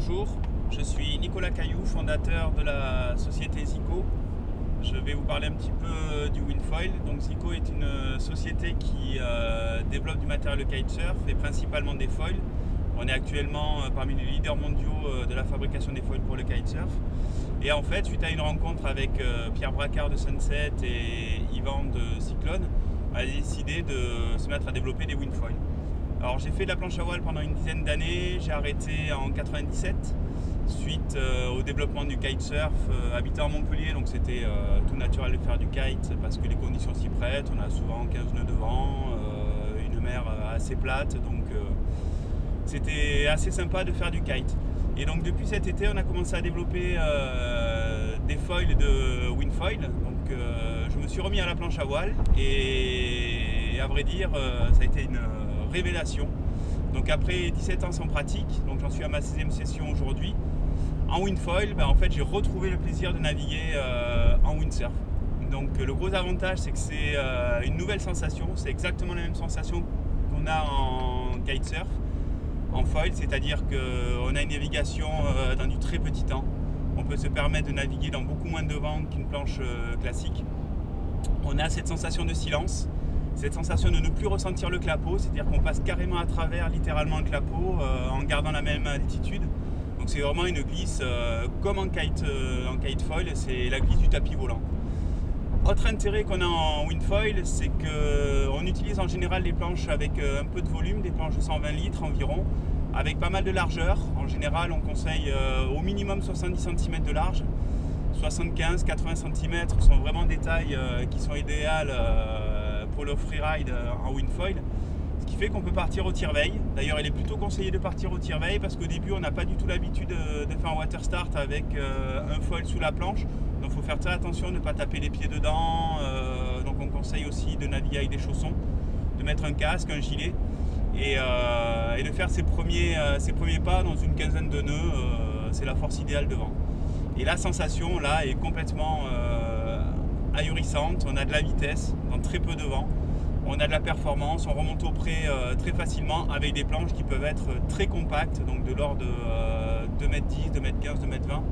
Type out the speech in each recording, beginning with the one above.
Bonjour, je suis Nicolas Cailloux, fondateur de la société Zico. Je vais vous parler un petit peu du Winfoil. Donc Zico est une société qui développe du matériel de kitesurf et principalement des foils. On est actuellement parmi les leaders mondiaux de la fabrication des foils pour le kitesurf. Et en fait, suite à une rencontre avec Pierre Bracard de Sunset et Yvan de Cyclone, on a décidé de se mettre à développer des Winfoils. Alors j'ai fait de la planche à voile pendant une dizaine d'années, j'ai arrêté en 97 suite au développement du kitesurf. Habitant à Montpellier, donc c'était tout naturel de faire du kite parce que les conditions s'y prêtent. On a souvent 15 nœuds de vent, une mer assez plate, donc c'était assez sympa de faire du kite. Et donc depuis cet été, on a commencé à développer des foils de Winfoil. Donc je me suis remis à la planche à voile et à vrai dire, ça a été une révélation. Donc après 17 ans sans pratique, donc j'en suis à ma 6e session aujourd'hui, en Winfoil, en fait j'ai retrouvé le plaisir de naviguer en windsurf. Donc le gros avantage, c'est que c'est une nouvelle sensation, c'est exactement la même sensation qu'on a en kitesurf, en foil, c'est-à-dire qu'on a une navigation dans du très petit temps. On peut se permettre de naviguer dans beaucoup moins de vent qu'une planche classique. On a cette sensation de silence, cette sensation de ne plus ressentir le clapot, c'est-à-dire qu'on passe carrément à travers littéralement le clapot en gardant la même altitude. Donc c'est vraiment une glisse comme en kite foil, c'est la glisse du tapis volant. Autre intérêt qu'on a en Winfoil, c'est qu'on utilise en général des planches avec un peu de volume, des planches de 120 litres environ, avec pas mal de largeur. En général, on conseille au minimum 70 cm de large. 75-80 cm sont vraiment des tailles qui sont idéales pour le freeride en Winfoil. Ce qui fait qu'on peut partir au tire-veille. D'ailleurs, il est plutôt conseillé de partir au tire-veille parce qu'au début, on n'a pas du tout l'habitude de faire un water start avec un foil sous la planche. Donc il faut faire très attention de ne pas taper les pieds dedans. Donc on conseille aussi de naviguer avec des chaussons, de mettre un casque, un gilet et de faire ses premiers pas dans une quinzaine de nœuds. C'est la force idéale devant. Et la sensation là est complètement ahurissante. On a de la vitesse dans très peu de vent. On a de la performance, on remonte au près très facilement avec des planches qui peuvent être très compactes, donc de l'ordre de 2m10, 2m15, 2m20,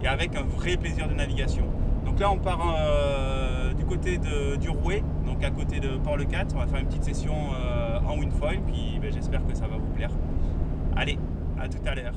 et avec un vrai plaisir de navigation. Donc là on part du côté du Rouet, donc à côté de Port-le-Cat. On va faire une petite session en Winfoil, puis j'espère que ça va vous plaire. Allez, à tout à l'heure.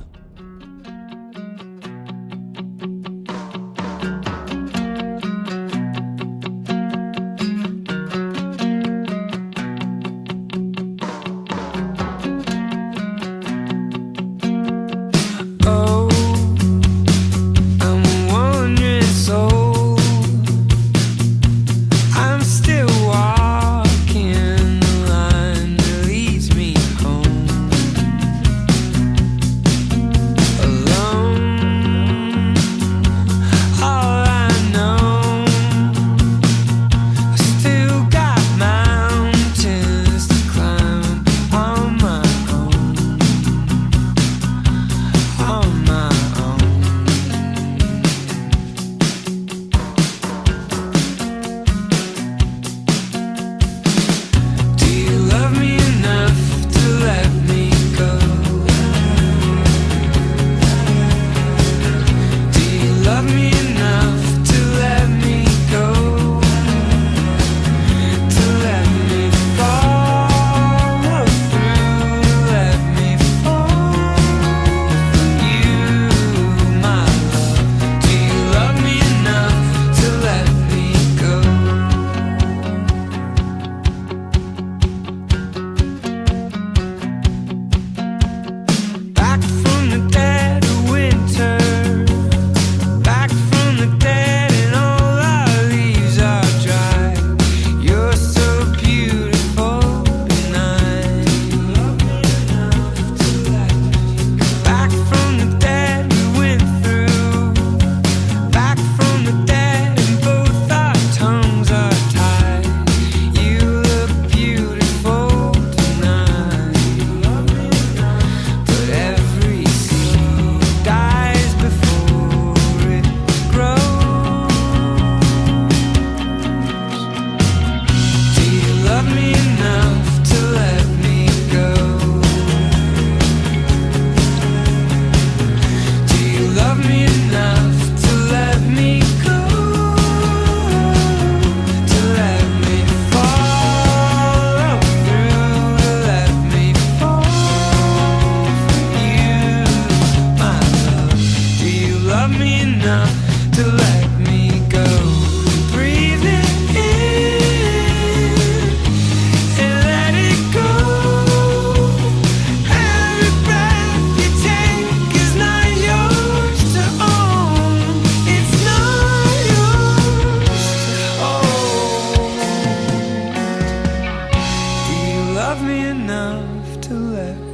enough to let